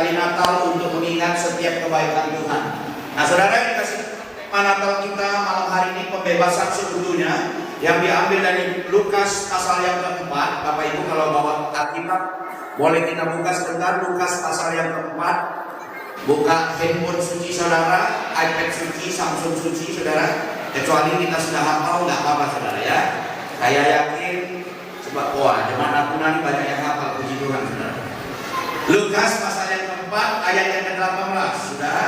hari Natal untuk mengingat setiap kebaikan Tuhan. Nah saudara, yang dikasih tema Natal kita malam hari ini pembebasan sekutunya, yang diambil dari Lukas pasal yang keempat. Bapak Ibu kalau bawa Alkitab boleh kita buka sebentar, Lukas pasal yang keempat. Buka handphone suci saudara, iPad suci, Samsung suci saudara. Kecuali kita sudah hafal, nggak apa-apa saudara ya. Saya yakin sebab jemaat Natuna ini banyak yang hafal, puji Tuhan saudara. Lukas pasal yang keempat ayat yang ke-18 saudara.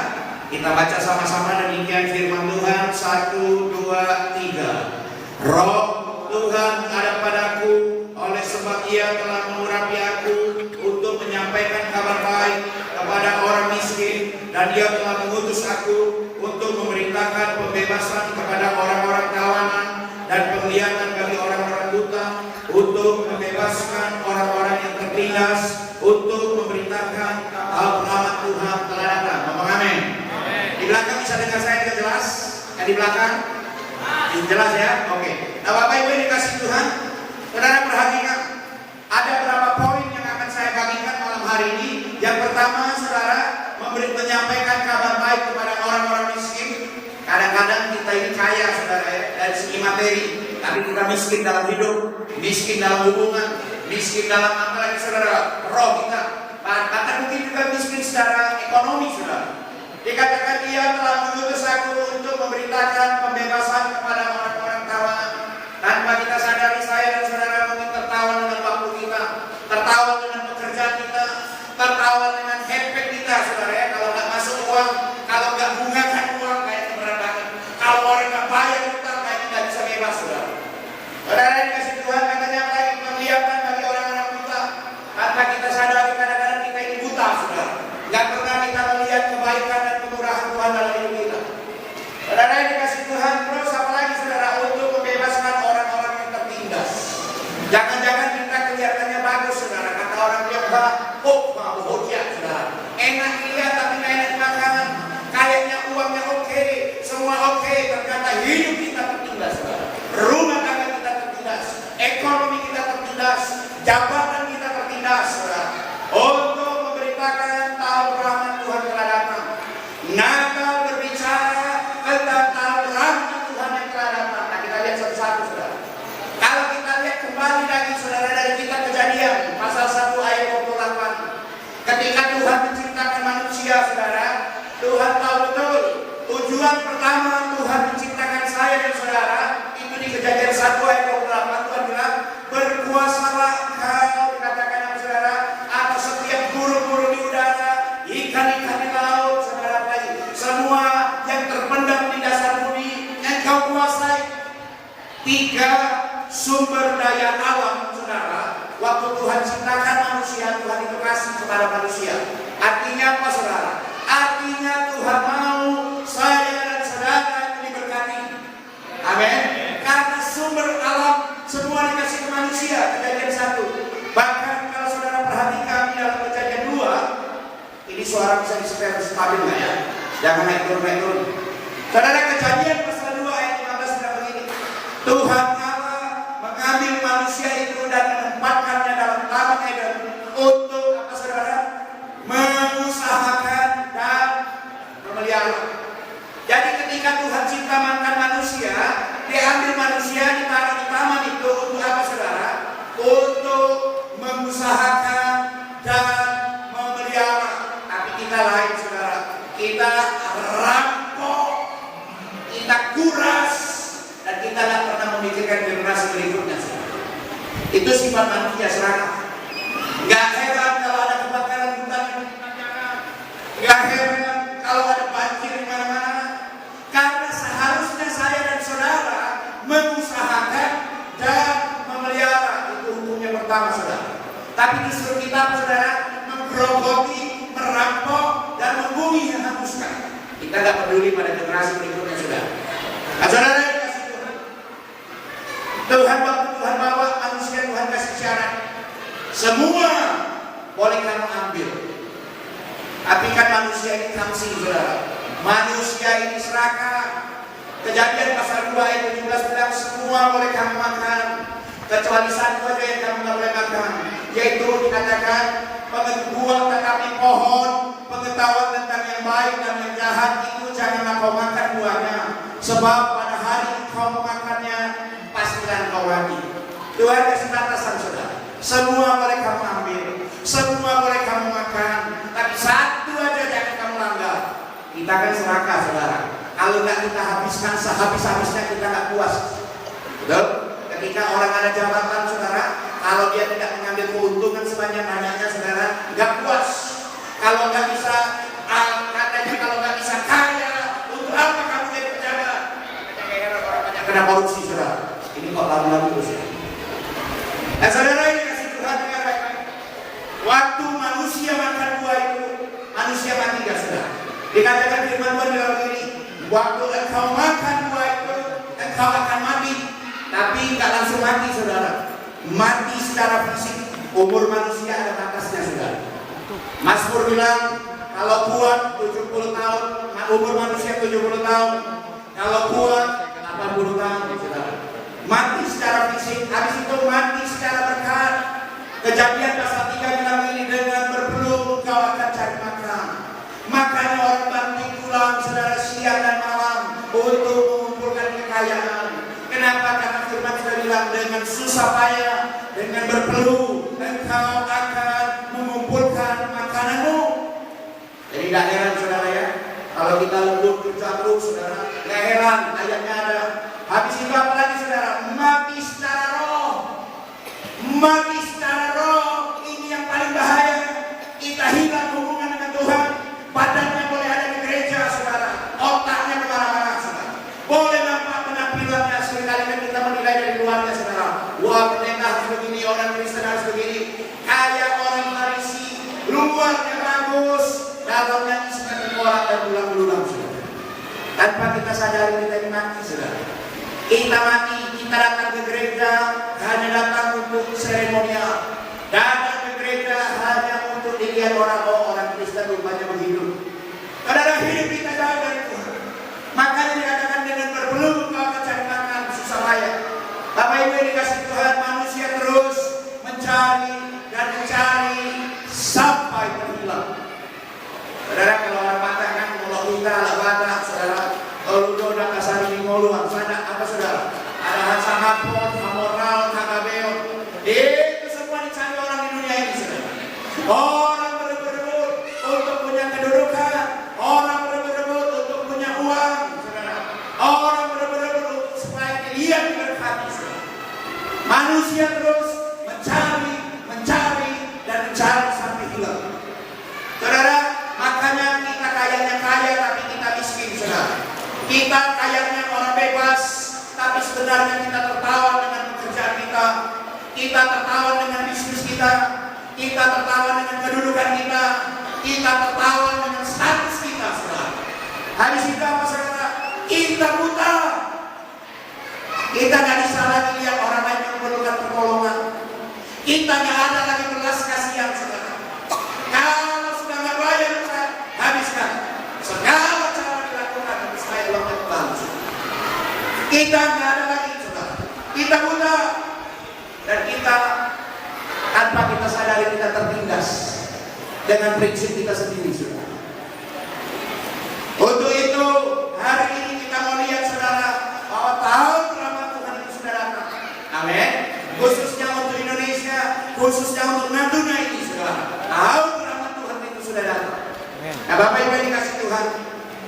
Kita baca sama-sama demikian firman Tuhan. 1, 2, 3. Roh Tuhan ada padaku, oleh sebab Ia telah mengurapi aku untuk menyampaikan kabar baik kepada orang miskin, dan Dia telah mengutus aku untuk memerintahkan pembebasan kepada orang-orang tawanan dan penglihatan bagi orang-orang buta, untuk membebaskan orang-orang yang tertindas, untuk memerintahkan rahmat Tuhan telah datang. Ngomong amin. Di belakang bisa dengar saya tidak jelas? Yang di belakang? Jelas ya? Oke. Nah Bapak Ibu yang dikasih Tuhan, saudara perhatikan, ada beberapa poin yang akan saya bagikan malam hari ini. Yang pertama saudara, menyampaikan kabar baik kepada orang-orang miskin. Kadang-kadang kita ini kaya saudara ya, dari segi materi, tapi kita miskin dalam hidup, miskin dalam hubungan, miskin dalam apa lagi saudara, roh kita. Bahkan mungkin juga miskin secara ekonomi saudara. Dikatakan Ia telah mengutus aku untuk memberitakan pembebasan kepada orang-orang tawanan. Tanpa kita sadari, saya dan saudara mungkin tertawan dengan waktu kita, tertawan dengan pekerjaan kita, tertawan dengan habit kita saudara ya. Kalau nggak masuk uang, kalau nggak bungakan uang, kayaknya berat banget. Kalau orang nggak bayar utang, kayaknya nggak bisa bebas saudara. Saudara dikasih Tuhan, katanya lagi penglihatan bagi orang-orang buta. Tanpa kita sadari, kadang-kadang kita ini buta saudara. Nggak pernah kita melihat kebaikan dan kemurahan Tuhan dalam hidup kita. Saudara yang dikasih Tuhan, terus apalagi saudara, untuk membebaskan orang-orang yang tertindas. Jangan-jangan kita kelihatannya bagus saudara, kata orang Tionghoa, saudara. Enak dilihat tapi nggak enak makanan. Kayaknya uangnya oke, semua oke, ternyata hidup kita tertindas saudara. Rumah tangga kita tertindas, ekonomi kita tertindas, jabatan kita tertindas saudara. Untuk memberitakan tahun rahmat Tuhan telah datang. Natal berbicara tentang tahun rahmat Tuhan yang telah datang. Nah kita lihat satu-satu saudara. Kalau kita lihat kembali lagi saudara dari kita Kejadian pasal 1 ayat 28. Ketika Tuhan menciptakan manusia saudara, Tuhan tahu betul tujuan pertama Tuhan menciptakan saya dan saudara itu di Kejadian 1 ayat 28. Tuhan bilang, berkuasalah kau, dikatakan sama saudara, atas setiap burung-burung di udara, ikan-ikan di laut saudara, semua yang terpendam di dasar bumi engkau kuasai. 3 sumber daya alam saudara. Waktu Tuhan ciptakan manusia, Tuhan itu kasih kepada manusia. Artinya apa saudara? Artinya Tuhan mau saya dan saudara itu diberkati. Amin. Karena sumber alam semua dikasih ke manusia. Kejadian 1. Bahkan kalau saudara perhatikan di dalam Kejadian 2, ini suara bisa disetel stabil nggak ya? Jangan naik turun. Saudara, Kejadian pasal 2 ayat 15 sudah begini. Tuhan Allah mengambil manusia itu dan menempatkannya dalam Taman Eden untuk apa saudara? Mengusahakan dan memelihara. Jadi ketika Tuhan ciptakan manusia, diambil manusia ditaruh di taman itu untuk apa saudara? Untuk mengusahakan dan memelihara. Tapi kita lain saudara, kita rampok, kita kuras, dan kita tidak pernah memikirkan generasi berikutnya saudara. Itu sifat manusia serakah. Gak heran kalau ada kebakaran hutan, gak heran kalau ada banjir di mana-mana. Karena seharusnya saya dan saudara mengusahakan dan memelihara. Itu hukumnya pertama saudara. Tapi justru kita saudara menggerogoti, merampok dan membumi yang hanguskan. Kita gak peduli pada generasi berikutnya saudara. Nah saudara dikasih Tuhan. Tuhan bawa manusia, Tuhan kasih syarat. Semua boleh kamu ambil. Tapi kan manusia ini tamsil saudara. Manusia ini serakah. Kejadian pasal 2 ayat 17 bilang semua boleh kamu makan, kecuali satu aja yang kamu tidak boleh makan, yaitu dikatakan buah tetapi pohon jahat itu janganlah kau makan buahnya, sebab pada hari kau makannya pastilah kau mati. Tuhan kasih batasan saudara. Semua boleh kamu ambil, semua boleh kamu makan, tapi satu aja jangan kamu langgar. Kita kan serakah saudara. Kalau nggak kita habiskan sehabis-habisnya kita nggak puas. Betul? Ketika orang ada jabatan saudara, kalau dia tidak mengambil keuntungan sebanyak-banyaknya saudara, nggak puas. Kalau nggak bisa, katanya kalau nggak bisa kaya, untuk apa kamu jadi pejabat? Katanya orang banyak kena korupsi saudara. Ini kok lalu-lalu terus ya. Nah saudara, ini kasih Tuhan dengar baik-baik. Waktu manusia makan buah itu, manusia mati gak saudara? Dikatakan firman Tuhan dalam ini, waktu engkau makan buah itu, engkau akan mati. Tapi nggak langsung mati saudara. Mati secara fisik. Umur manusia ada batasnya saudara. Mazmur bilang, kalau kuat 70 tahun, umur manusia 70 tahun. Kalau kuat 80 tahun saudara. Mati secara fisik, habis itu mati secara berkat. Kejadian pasal 3 bilang ini, dengan berpeluh kau akan cari makan. Makanya orang banting tulang saudara siang dan malam untuk mengumpulkan kekayaan. Kenapa? Karena firman sudah bilang, dengan susah payah, dengan berpeluh engkau akan mengumpulkan makananmu. Jadi tidak heran saudara ya, kalau kita lembut kerja terus saudara, tidak heran ayatnya ada. Habis itu apa lagi saudara? Mati secara roh. Mati secara roh, ini yang paling bahaya. Kita hilang hubungan dengan Tuhan. Badannya boleh ada di gereja saudara, otaknya kemana-mana saudara. Boleh nampak penampilannya, seringkali kan kita menilai dari luarnya saudara. Wah pendeta harus begini, orang Kristen harus begini. Kayak orang Farisi, luarnya bagus, dalamnya isi korak dan tulang-belulang saudara. Tanpa kita sadari kita ini mati saudara. Kita mati, kita datang ke gereja hanya datang untuk seremonial. Datang ke gereja hanya untuk dilihat orang, oh orang Kristen rupanya begitu. Saudara, hidup kita jauh dari Tuhan. Makanya dikatakan dengan berpeluh kau akan cari makan susah payah. Bapak Ibu yang dikasih Tuhan, manusia terus mencari dan mencari sampai terhilang. Saudara, kalau orang mengatakan kalau kita lah batak saudara, kalau udah kasar ini ngoluan, sana apa saudara? Ada rasa hapon, hamoral, kakabeo. Itu semua dicari orang di dunia ini saudara. Orang berebut-rebut untuk punya kedudukan, orang berebut-rebut untuk punya uang saudara. Orang berebut-rebut untuk supaya dia diberkati saudara. Manusia terus mencari, dan mencari sampai hilang. Saudara, makanya kita kayanya kaya tapi kita miskin saudara. Kita kayaknya orang bebas, tapi sebenarnya kita tertawan dengan pekerjaan kita. Kita tertawan dengan bisnis kita. Kita tertawan dengan kedudukan kita. Kita tertawan dengan status kita saudara. Habis itu apa saudara? Kita buta. Kita gak bisa lagi lihat orang lain yang memerlukan pertolongan. Kita gak ada lagi belas kasihan saudara. Kalau sudah gak bayar habiskan. Segala cara dilakukan tapi saya belum kembali. Kita nggak ada lagi saudara. Kita buta dan kita tanpa kita sadari kita tertindas dengan prinsip kita sendiri saudara. Untuk itu hari ini kita mau lihat saudara bahwa tahun rahmat Tuhan itu sudah datang. Amin. Khususnya untuk Indonesia, khususnya untuk Natuna ini saudara. Tahun rahmat Tuhan itu sudah datang. Nah Bapak Ibu yang dikasih Tuhan,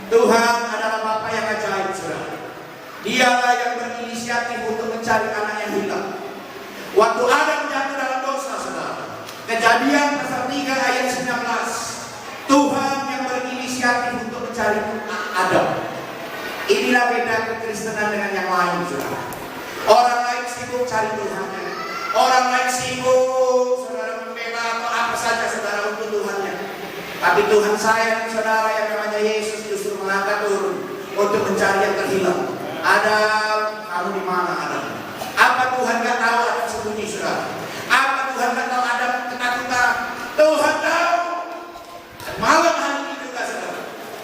Tuhan adalah Bapa yang ajaib saudara. Dialah yang berinisiatif untuk mencari anak yang hilang. Waktu Adam jatuh dalam dosa saudara, Kejadian pasal 3 ayat 19, Tuhan yang berinisiatif untuk mencari Adam. Inilah beda kekristenan dengan yang lain saudara. Orang lain sibuk cari Tuhannya, orang lain sibuk saudara membela atau apa saja saudara untuk Tuhannya. Tapi Tuhan sayang saudara yang namanya Yesus justru mengangkat turun untuk mencari yang terhilang. Adam, kamu di mana Adam? Apa Tuhan gak tahu Adam sembunyi saudara? Apa Tuhan gak tahu Adam ketakutan? Tuhan tahu. Dan malam hari ini juga saudara,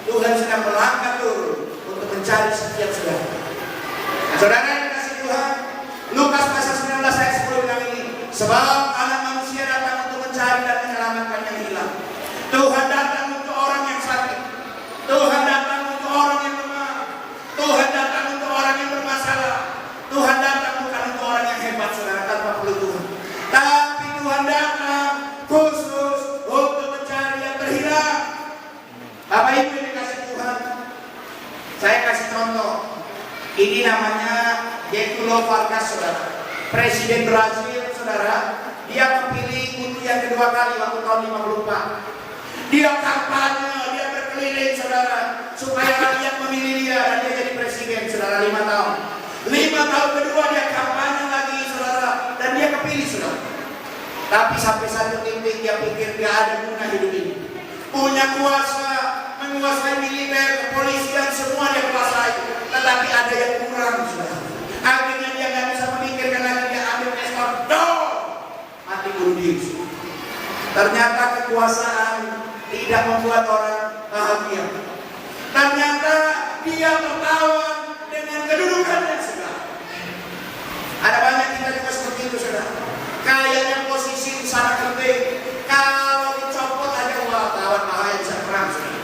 Tuhan sedang melangkah turun untuk mencari setiap saudara. Nah, saudara yang dikasih Tuhan, Lukas pasal 19 ayat 10 bilang ini, sebab anak manusia datang untuk mencari dan menyelamatkan yang hilang. Tuhan datang untuk orang yang sakit. Tuhan datang Ini namanya Getúlio Vargas, saudara. Presiden Brasil, saudara. Dia kepilih untuk yang kedua kali waktu tahun 54. Dia kampanye, dia berkeliling, saudara, supaya rakyat memilih dia dan dia jadi presiden, saudara, 5 tahun. 5 tahun kedua dia kampanye lagi, saudara, dan dia kepilih, saudara. Tapi sampai satu titik dia pikir dia ada guna hidup ini. Punya kuasa, menguasai militer, kepolisian, semua dia kuasai. Tetapi ada yang kurang, saudara. Akhirnya dia nggak bisa memikirkan lagi, dia ambil pistol, mati bunuh diri. Ternyata kekuasaan tidak membuat orang bahagia. Ternyata dia tertawan dengan kedudukannya, saudara. Ada banyak kita juga seperti itu, saudara. Kayaknya posisi sangat penting. Kalau dicopot aja, wah, kawan bahaya bisa perang, saudara.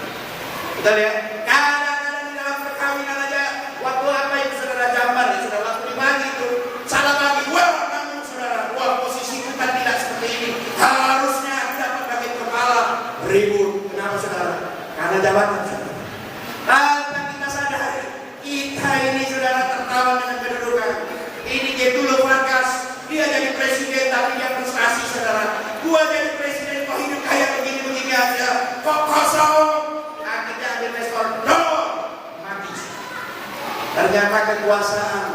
Kita lihat, kadang-kadang di dalam perkawinan aja, waktu apa itu saudara jambar ya, saudara, waktu dibagi itu salah bagi, wah, namun saudara, wah, posisi kita tidak seperti ini. Harusnya aku dapat bagi kepala ribut. Kenapa, saudara? Karena jabatan, saudara. Tanpa kita sadari, kita ini, saudara, tertawan dengan kedudukan. Ini Getúlio Vargas, dia jadi presiden tapi dia frustrasi, saudara. Gua jadi presiden kok hidup kayak begini-begini aja, kok kosong. Akhirnya ambil pistol, mati. Ternyata kekuasaan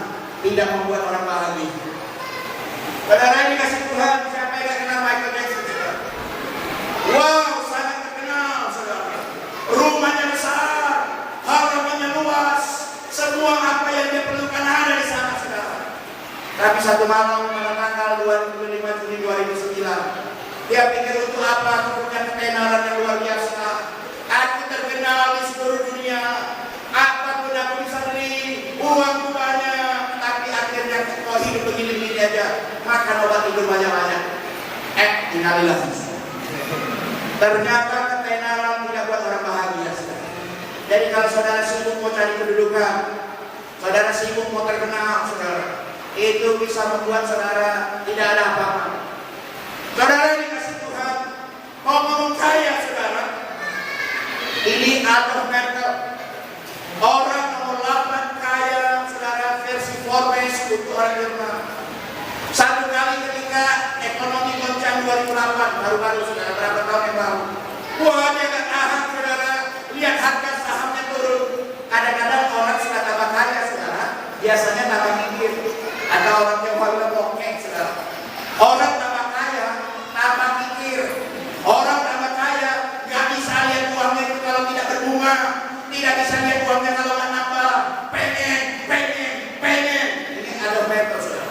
tidak membuat orang bahagia. Saudara, ini kasih Tuhan, siapa yang kenal Michael Jackson, saudara? Wow, sangat terkenal, saudara. Rumahnya besar, halamannya luas, semua apa yang dia perlukan ada di sana, saudara. Tapi satu malam pada tanggal 25 Juni 2009, dia pikir untuk apa aku punya ketenaran yang luar biasa. Aku terkenal di seluruh dunia. Apapun aku bisa beli, uangku banyak. Tapi akhirnya kau hidup begini-begini aja. Makan obat tidur banyak-banyak. Innalillah. Ternyata ketenaran tidak buat orang bahagia, saudara. Jadi kalau saudara sibuk mau cari kedudukan, saudara sibuk mau terkenal, saudara, itu bisa membuat saudara tidak ada apa-apa. Saudara dikasih Tuhan, mau ngomong kaya, saudara. Ini Adolf Merkel, orang nomor 8 kaya, saudara, versi Forbes untuk orang Jerman. Satu kali ketika ekonomi goncang 2008, baru-baru, saudara, berapa tahun yang lalu. Wah, dia gak tahan, saudara. Lihat harga sahamnya turun. Kadang-kadang orang sudah tambah kaya, saudara, biasanya tambah mikir. Ada orang yang bilang bokeh, saudara. Orang tambah kaya, tambah mikir. Orang tambah kaya, gak bisa lihat uangnya itu kalau tidak berbunga. Tidak bisa lihat uangnya kalau gak nambah. Pengen. Ini ada Merkel, saudara.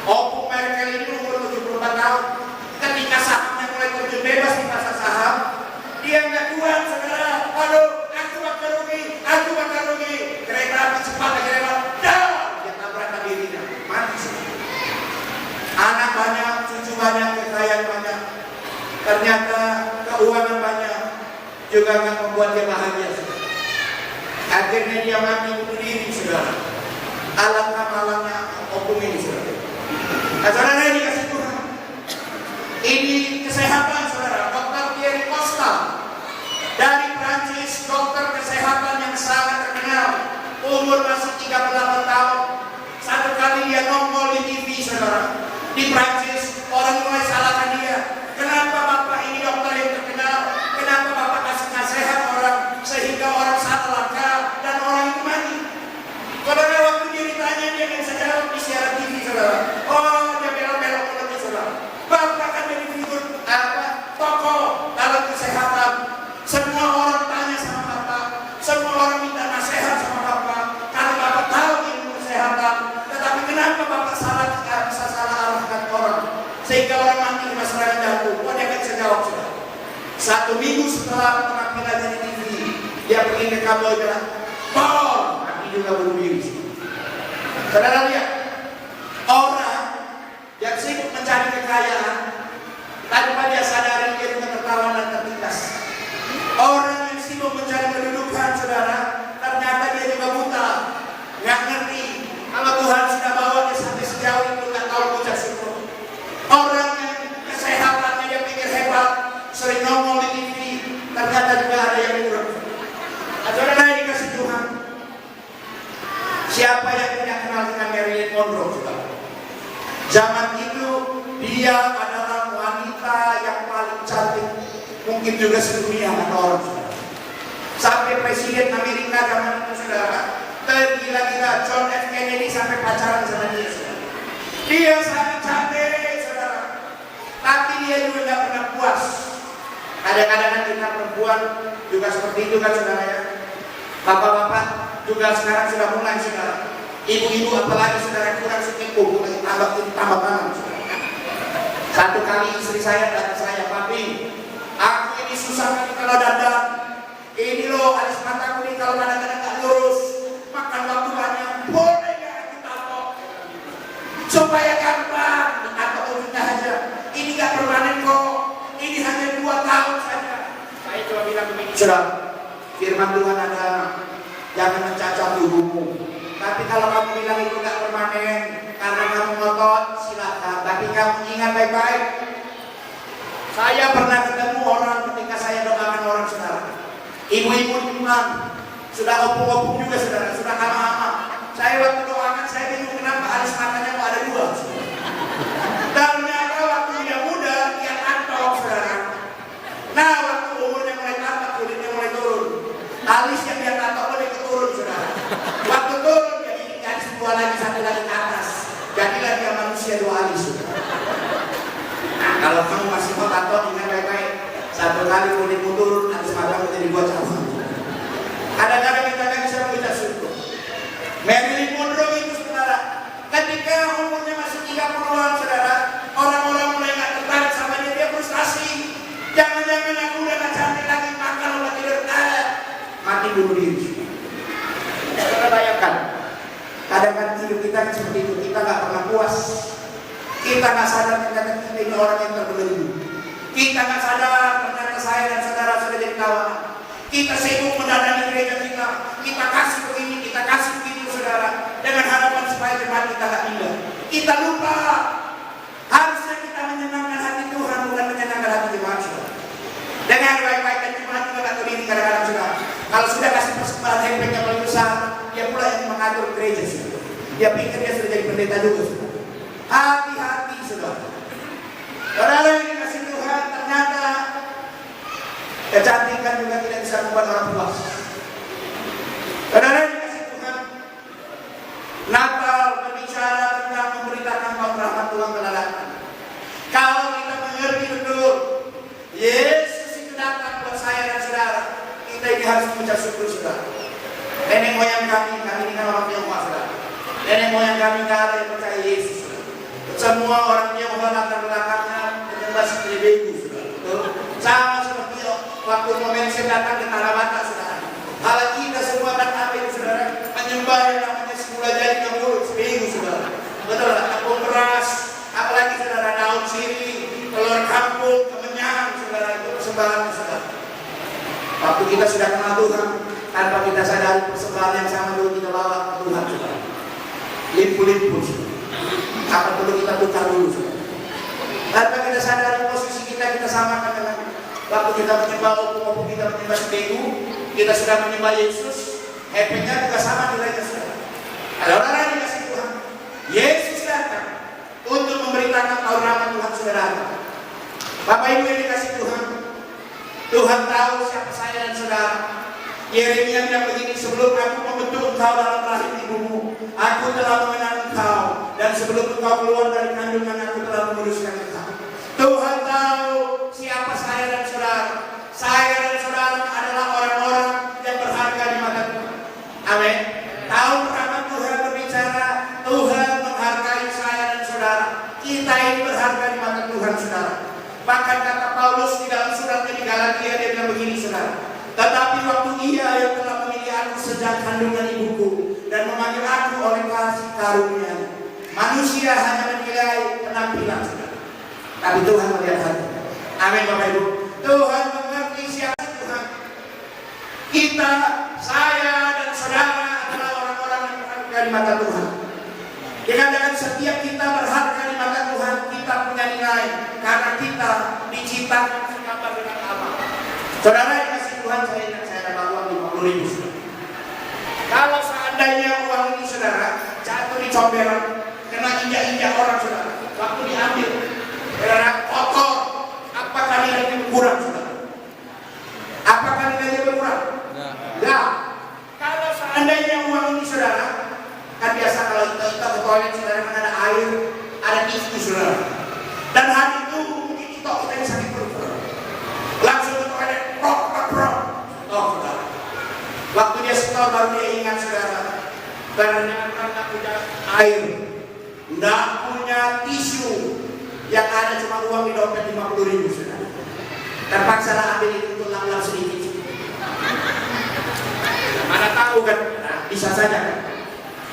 Opung Merkel ini umur 74 tahun. Ketika sahamnya mulai terjun bebas di pasar saham, dia nggak kuat, saudara. Aduh, aku bakal rugi. Kereta api cepat aja lewat. Dia tabrakan dirinya, mati, saudara. Anak banyak, cucu banyak, kekayaan banyak. Ternyata keuangan banyak juga nggak membuat dia bahagia, saudara. Akhirnya dia mati bunuh diri, saudara. Alangkah malangnya opung ini, saudara. Nah, saudara, ini kasih Tuhan. Ini kesehatan, saudara. Dr. Thierry Costa dari Prancis, dokter kesehatan yang sangat terkenal. Umur masih 38 tahun. Satu kali dia nongol di TV, saudara. Di Prancis, orang mulai salahkan dia. Kenapa bapak ini dokter yang terkenal? Kenapa bapak kasih nasihat orang sehingga orang salah langkah dan orang itu mati? Saudara, waktu dia ditanya, dia nggak bisa jawab di siaran TV, saudara. Oh, dia belok-belok mulutnya, saudara. Bapak kan jadi figur tokoh dalam kesehatan. Semua orang tanya sama bapak, semua orang minta nasihat sama bapak. Karena bapak tahu ilmu kesehatan. Tetapi kenapa bapak bisa salah arahkan orang sehingga orang mati di serangan jantung? Oh, dia nggak bisa jawab, saudara. 1 minggu setelah penampilannya di TV, dia pergi ke Kamboja, mati juga bunuh diri. Saudara lihat, orang yang sibuk mencari kekayaan tanpa dia sadari dia juga tertawan dan tertindas. Orang yang sibuk mencari kedudukan, saudara, ternyata dia juga buta, nggak ngerti kalau Tuhan sudah bawa dia sampai sejauh itu, nggak tahu bocah syukur. Orang yang kesehatannya dia pikir hebat, sering ngomong di TV, ternyata juga ada yang kurang. Saudara, dikasih Tuhan. Siapa yang tidak juga sedunia kata orang, saudara. Sampai Presiden Amerika zaman itu, saudara, tergila-gila John F. Kennedy sampai pacaran sama dia, saudara. Dia sangat cantik, saudara. Tapi dia juga nggak pernah puas. Kadang-kadang kan kita perempuan juga seperti itu kan, saudara ya. Bapak-bapak juga sekarang sudah mulai, saudara. Ibu-ibu apalagi, saudara, kurang sedikit mulai tambah tangan, saudara. Satu kali istri saya datang saya, "Papi, aku ini susah kali kalau dandan. Ini loh alis mataku ini kalau kadang-kadang nggak lurus, makan waktu banyak. Boleh nggak aku tato supaya gampang atau ujungnya aja? Ini nggak permanen kok. Ini hanya 2 tahun saja." Saya coba bilang begini, saudara, firman Tuhan ada, jangan mencacat tubuhmu. Tapi kalau kamu bilang itu nggak permanen karena kamu ngotot, silakan. Tapi kamu ingat baik-baik. Saya pernah ketemu orang ketika saya doakan orang, saudara. Ibu-ibu imam sudah opung-opung juga, saudara, sudah hama-hama. Saya waktu doakan saya bingung kenapa alis matanya kok ada 2. Ternyata waktu dia muda dia tato, saudara. Nah waktu umurnya mulai tambah, kulitnya mulai turun, alis yang dia tato mulai turun, saudara. Waktu turun dia bikin alis 2 lagi, 1 lagi ke atas. Jadilah dia manusia 2 alis, saudara. Nah kalau kamu masih mau tato, ingat baik-baik. 1 kali kulitmu turun, alis matamu jadi 2 cabang. Kadang-kadang kita kan bisa mengucap syukur. Marilyn Monroe itu, saudara, ketika umurnya masih 30-an, saudara, orang-orang mulai nggak tertarik sama dia, dia frustasi. Jangan-jangan aku udah nggak cantik lagi, makan obat tidur, mati bunuh diri. Saudara bayangkan, kadang-kadang hidup kita kan seperti itu, kita nggak pernah puas. Kita nggak sadar ternyata kita ini orang yang terbelenggu. Kita nggak sadar ternyata saya dan saudara sudah jadi kawan. Kita sibuk mendandani gereja kita kasih begini, kita kasih begitu, saudara, dengan harapan supaya jemaat kita nggak pindah. Kita lupa harusnya kita menyenangkan hati Tuhan, bukan menyenangkan hati jemaat, saudara. Dengan baik-baik dan jemaat juga nggak tahu diri kadang-kadang, saudara. Kalau sudah kasih persembahan hempengnya paling besar, dia pula yang mengatur gereja, saudara. Dia pikir dia sudah jadi pendeta juga, saudara. Hati-hati, saudara. Saudara yang dikasih Tuhan, ternyata kecantikan juga tidak bisa membuat orang puas. Saudara yang dikasih Tuhan, Natal berbicara tentang memberitakan kaum rahmat Tuhan ke lelaki. Kalau kita mengerti betul Yesus itu datang buat saya dan saudara, kita ini harus mengucap syukur, saudara. Nenek moyang kami ini kan orang Tionghoa, saudara. Nenek moyang kami nggak ada yang percaya Yesus, saudara. Semua orang Tionghoa latar belakangnya menyembah seperti begu, saudara. Sama seperti waktu momen saya datang ke Tanah Batak, saudara. Kalau kita semua kan apa itu, saudara? Menyembah yang namanya semula jadi ke mulut, seminggu, saudara. Betul, tepung beras, apalagi, saudara, daun sirih, telur kampung, kemenyan, saudara, itu persembahan, saudara. Waktu kita sudah kenal Tuhan, tanpa kita sadari persembahan yang sama dulu kita bawa ke Tuhan, saudara. Limpu-limpu, saudara. Apa perlu kita tukar dulu, saudara. Tanpa kita sadari posisi kita samakan dengan waktu kita menyembah opung-opung, kita menyembah seminggu, kita sudah menyembah Yesus, hepengnya juga sama nilainya, saudara. Ada orang dikasih Tuhan, Yesus datang untuk memberitakan tahun rahmat Tuhan, saudara. Bapak Ibu yang dikasih Tuhan, Tuhan tahu siapa saya dan saudara. Yeremia bilang begini, sebelum aku membentuk engkau dalam rahim ibumu, aku telah mengenal engkau, dan sebelum engkau keluar dari kandungan, aku telah menguruskan engkau. Tuhan tahu siapa saya dan saudara. Saya dan saudara adalah orang-orang yang berharga di mata Tuhan. Amin. Tahun rahmat Tuhan berbicara, Tuhan menghargai saya dan saudara. Kita ini berharga di mata Tuhan, saudara. Bahkan kata Paulus di dalam suratnya di Galatia, dia bilang begini, saudara. Tetapi waktu Ia yang telah memilih aku sejak kandungan ibuku dan memanggil aku oleh kasih karunia, manusia hanya menilai penampilan, saudara. Tapi Tuhan melihat hati. Amin, Bapak Ibu. Tuhan mengerti siapa Tuhan. Kita, saya dan saudara adalah orang-orang yang berharga di mata Tuhan. Dengan setiap kita berharga di mata Tuhan, kita punya nilai karena kita diciptakan segambar dengan Allah. Saudara dikasih Tuhan, saya ingat saya dapat uang 50.000. Kalau seandainya uang ini, saudara, jatuh di comberan, kena injak-injak orang, saudara, waktu diambil, saudara, kotor, apakah nilainya berkurang, saudara? toilet saudara, kan ada air, ada tisu saudara. Dan hari itu mungkin kita yang sakit perut. Langsung ke toilet, prok, saudara. Waktu dia setor baru dia ingat saudara. Karena dia punya air, nggak punya tisu, yang ada cuma uang di dompet 50.000 saudara. Terpaksa lah ambil itu untuk lap-lap sedikit. Mana tahu kan, nah, bisa saja kan.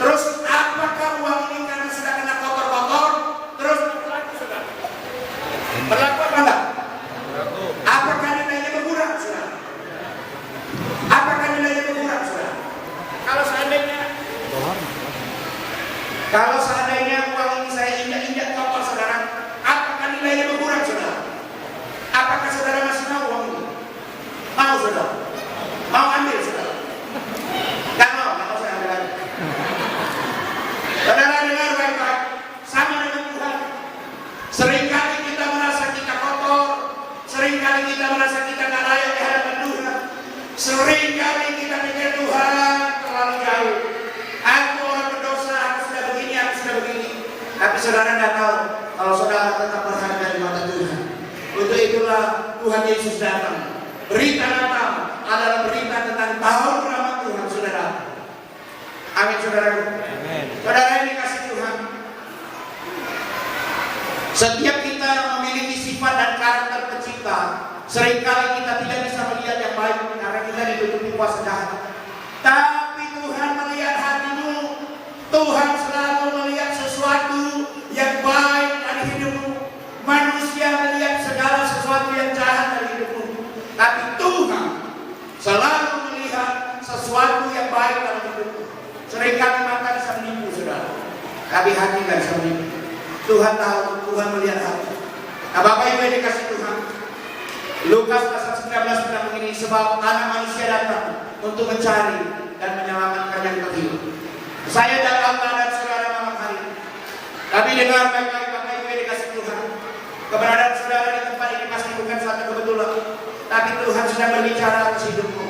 Terus apakah uang ini karena sudah kena kotor-kotor terus berlaku saudara? Berlaku apa enggak? Apakah nilainya berkurang saudara? Apakah nilainya berkurang saudara? Kalau seandainya uang ini saya injak-injak kotor saudara, apakah nilainya berkurang saudara? Apakah saudara masih mau uang ini? Mau saudara? Mau ambil saudara? Gak mau saya ambil lagi. Saudara dengar baik-baik, sama dengan Tuhan. Seringkali kita merasa kita kotor, seringkali kita merasa kita gak layak di hadapan Tuhan. Seringkali kita pikir Tuhan terlalu jauh. Aku orang berdosa, aku sudah begini. Tapi saudara tidak tahu kalau saudara tetap berharga di mata Tuhan. Untuk itulah Tuhan Yesus datang. Berita Natal adalah berita tentang tahun rahmat Tuhan saudara. Amin saudara. Saudara yang dikasih Tuhan, setiap kita memiliki sifat dan karakter pencipta. Seringkali kita tidak bisa melihat yang baik karena kita ditutupi kuasa jahat. Tapi Tuhan melihat hatimu. Tuhan selalu melihat sesuatu yang baik dari hidupmu. Manusia melihat segala sesuatu yang jahat dari hidupmu. Tapi Tuhan selalu melihat sesuatu yang baik dalam hidupmu. Seringkali mata bisa menipu saudara, tapi hati tidak bisa menipu. Tuhan tahu, Tuhan melihat hati. Nah, Bapak Ibu yang dikasih Tuhan, Lukas pasal 19 bilang begini, sebab anak manusia datang untuk mencari dan menyelamatkan yang terhilang. Saya dalam keadaan saudara malam hari ini. Tapi dengar baik-baik Bapak Ibu yang dikasih Tuhan, keberadaan saudara di tempat ini pasti bukan suatu kebetulan. Tapi Tuhan sedang berbicara atas hidupmu.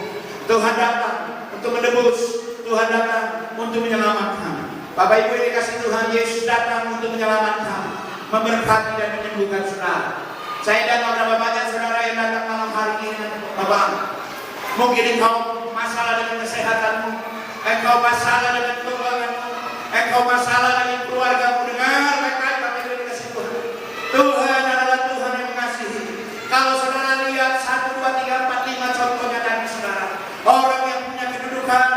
Tuhan datang untuk menebus, Tuhan datang untuk menyelamatkan. Bapak Ibu yang dikasih Tuhan, Yesus datang untuk menyelamatkan, memberkati dan menyembuhkan saudara. Saya dan beberapa banyak saudara yang datang malam hari ini, Bapak. Mungkin engkau masalah dengan kesehatanmu, engkau masalah dengan keuanganmu, engkau masalah dengan keluargamu. Dengar baik-baik Bapak Ibu yang dikasih Tuhan. Tuhan adalah Tuhan yang mengasihi. Kalau saudara lihat 1, 2, 3, 4, 5 contohnya tadi saudara, orang yang punya kedudukan,